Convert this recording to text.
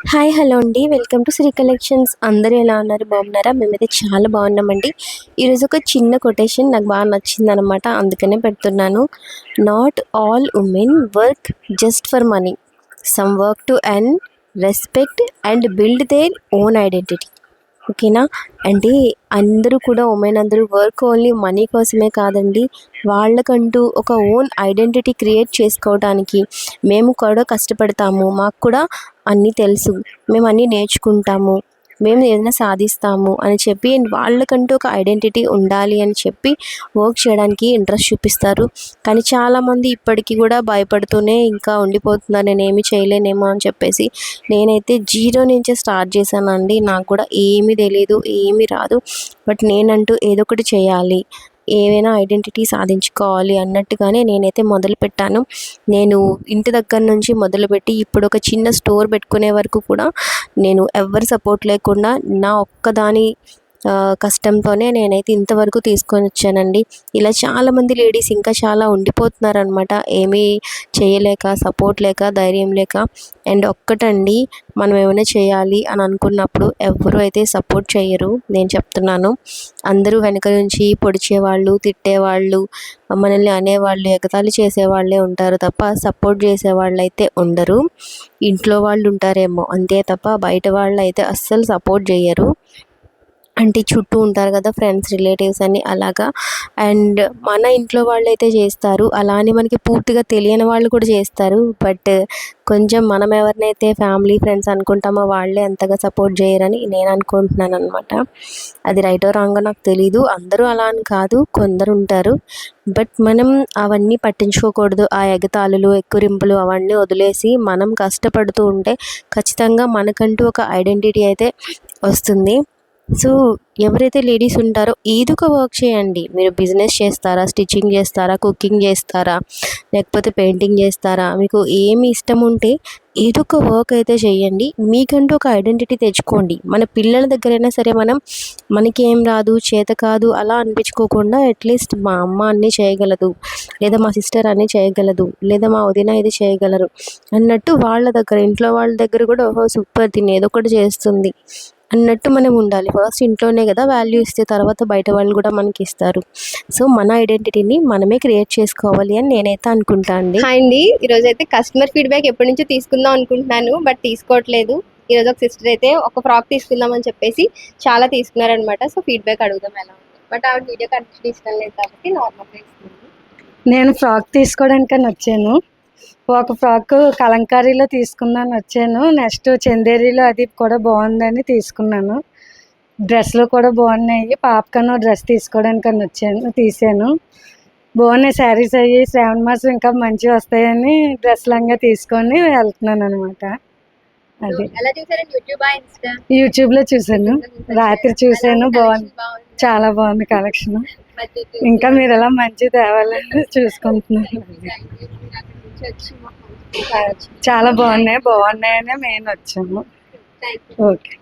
Hi hello అండి, welcome to Shri collections. అందరూ ఎలా ఉన్నారు? బాగున్నారా? మేమైతే చాలా బాగున్నామండి. ఈరోజు ఒక చిన్న కొటేషన్ నాకు బాగా నచ్చిందనమాట, అందుకనే పెడుతున్నాను. Not all women work just for money, some work to earn respect and build their own identity. ఓకేనా? అంటే అందరూ కూడా ఉమెన్ అందరూ వర్క్ ఓన్లీ మనీ కోసమే కాదండి, వాళ్ళకంటూ ఒక ఓన్ ఐడెంటిటీ క్రియేట్ చేసుకోవడానికి మేము కూడా కష్టపడతాము, మాకు కూడా అన్నీ తెలుసు, మేము అన్నీ నేర్చుకుంటాము, మేము ఏదైనా సాధిస్తాము అని చెప్పి వాళ్ళకంటూ ఒక ఐడెంటిటీ ఉండాలి అని చెప్పి వర్క్ చేయడానికి ఇంట్రెస్ట్ చూపిస్తారు. కానీ చాలామంది ఇప్పటికీ కూడా భయపడుతూనే ఇంకా ఉండిపోతున్నారు, నేనేమి చేయలేనేమో అని చెప్పేసి. నేనైతే జీరో నుంచే స్టార్ట్ చేశానండి, నాకు కూడా ఏమీ తెలియదు, ఏమీ రాదు. బట్ నేనంటూ ఏదో ఒకటి చేయాలి, ఏవైనా ఐడెంటిటీ సాధించుకోవాలి అన్నట్టుగానే నేనైతే మొదలుపెట్టాను. నేను ఇంటి దగ్గర నుంచి మొదలుపెట్టి ఇప్పుడు ఒక చిన్న స్టోర్ పెట్టుకునే వరకు కూడా నేను ఎవ్వరి సపోర్ట్ లేకుండా నా ఒక్కదాని కష్టంతోనే నేనైతే ఇంతవరకు తీసుకొని వచ్చానండి. ఇలా చాలామంది లేడీస్ ఇంకా చాలా ఉండిపోతున్నారనమాట, ఏమీ చేయలేక, సపోర్ట్ లేక, ధైర్యం లేక. అండ్ ఒక్కటండి, మనం ఏమైనా చేయాలి అని అనుకున్నప్పుడు ఎవ్వరూ అయితే సపోర్ట్ చేయరు, నేను చెప్తున్నాను. అందరూ వెనక నుంచి పొడిచేవాళ్ళు, తిట్టేవాళ్ళు, మనల్ని అనేవాళ్ళు, ఎగతాళి చేసేవాళ్ళే ఉంటారు తప్ప సపోర్ట్ చేసేవాళ్ళు అయితే ఉండరు. ఇంట్లో వాళ్ళు ఉంటారేమో అంతే తప్ప బయట వాళ్ళు అయితే అస్సలు సపోర్ట్ చేయరు. అంటే చుట్టూ ఉంటారు కదా ఫ్రెండ్స్, రిలేటివ్స్ అని అలాగా. అండ్ మన ఇంట్లో వాళ్ళైతే చేస్తారు, అలా అని మనకి పూర్తిగా తెలియని వాళ్ళు కూడా చేస్తారు. బట్ కొంచెం మనం ఎవరినైతే ఫ్యామిలీ, ఫ్రెండ్స్ అనుకుంటామో వాళ్ళే అంతగా సపోర్ట్ చేయరని నేను అనుకుంటున్నాను అనమాట. అది రైటో రాంగో నాకు తెలీదు, అందరూ అలా అని కాదు, కొందరు ఉంటారు. బట్ మనం అవన్నీ పట్టించుకోకూడదు, ఆ ఎగతాళులు, ఎక్కిరింపులు అవన్నీ వదిలేసి మనం కష్టపడుతూ ఉంటే ఖచ్చితంగా మనకంటూ ఒక ఐడెంటిటీ అయితే వస్తుంది. సో ఎవరైతే లేడీస్ ఉంటారో ఏదో ఒక వర్క్ చేయండి. మీరు బిజినెస్ చేస్తారా, స్టిచ్చింగ్ చేస్తారా, కుకింగ్ చేస్తారా, లేకపోతే పెయింటింగ్ చేస్తారా, మీకు ఏమి ఇష్టం ఉంటే ఏదో ఒక వర్క్ అయితే చేయండి. మీకంటూ ఒక ఐడెంటిటీ తెచ్చుకోండి. మన పిల్లల దగ్గరైనా సరే మనం మనకేం రాదు, చేత కాదు అలా అనిపించుకోకుండా అట్లీస్ట్ మా అమ్మ అన్నీ చేయగలదు, లేదా మా సిస్టర్ అన్నీ చేయగలదు, లేదా మా వదిన ఇది చేయగలరు అన్నట్టు వాళ్ళ దగ్గర, ఇంట్లో వాళ్ళ దగ్గర కూడా ఓహో సూపర్, తిని ఏదో ఒకటి చేస్తుంది అన్నట్టు మనం ఉండాలి. ఫస్ట్ ఇంట్లోనే కదా వాల్యూ ఇస్తే తర్వాత బయట వాళ్ళు కూడా మనకి ఇస్తారు. సో మన ఐడెంటిటీని మనమే క్రియేట్ చేసుకోవాలి అని నేనైతే అనుకుంటా అండి. హాయ్ అండి, ఈరోజు అయితే కస్టమర్ ఫీడ్బ్యాక్ ఎప్పటి నుంచో తీసుకుందాం అనుకుంటున్నాను, బట్ తీసుకోవట్లేదు. ఈరోజు ఒక సిస్టర్ అయితే ఒక ఫ్రాక్ తీసుకుందాం అని చెప్పేసి చాలా తీసుకున్నారనమాట. సో ఫీడ్బ్యాక్ అడుగుదాం ఎలా ఉంది. బట్ ఆవిడ వీడియో కంటిన్యూ ఇష్టం లేదు కాబట్టి నార్మల్గా ఇస్తుంది. నేను ఫ్రాక్ తీసుకోవడానికని వచ్చాను. ఒక ఫ్రాక్ కలంకారీలో తీసుకుందామని వచ్చాను. నెక్స్ట్ చందేరిలో అది కూడా బాగుందని తీసుకున్నాను. డ్రెస్లు కూడా బాగున్నాయి. పాపకన్నా డ్రెస్ తీసుకోవడానికని తీసాను. బాగున్నాయి శారీస్. అయ్యి శ్రావణ మాసం ఇంకా మంచిగా వస్తాయని డ్రెస్ లంగా తీసుకొని వెళ్తున్నాను అనమాట. అది ఎలా చూసారండి? యూట్యూబ్లో చూసాను, రాత్రి చూసాను. బాగుంది, చాలా బాగుంది కలెక్షన్. ఇంకా మీరు ఎలా మంచి తేవాలని చూసుకుంటున్నాను. చాలా బాగున్నాయని మేము వచ్చాము. ఓకే.